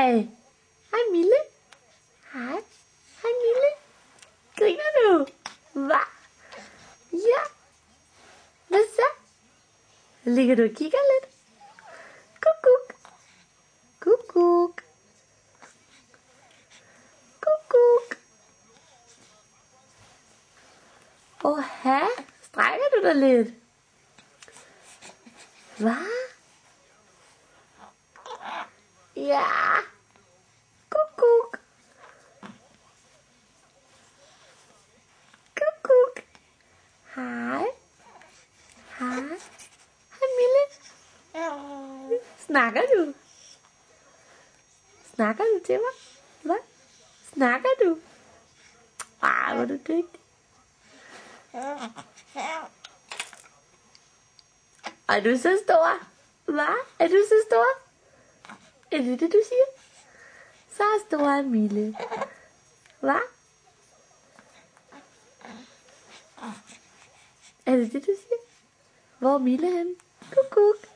Hej. Hej Mille. Hej. Hej Mille. Griner du? Hvad? Ja. Hvad så? Ligger du og kigger lidt? Kuk. Kuk. Kuk. Oha, strækker du dig lidt? Hvad? Ja. Kuk. Hej. Hej. Hej Mille. Snakker du? Snakker du til mig? Hvad? Snakker du? Ej, hvor er du dygtig. Er du så stor? Hvad? Er du så stor? Er det det, du siger? Så stor er Mille. Hvad? Er det det, du siger? Hvor er Mille henne? Kuk.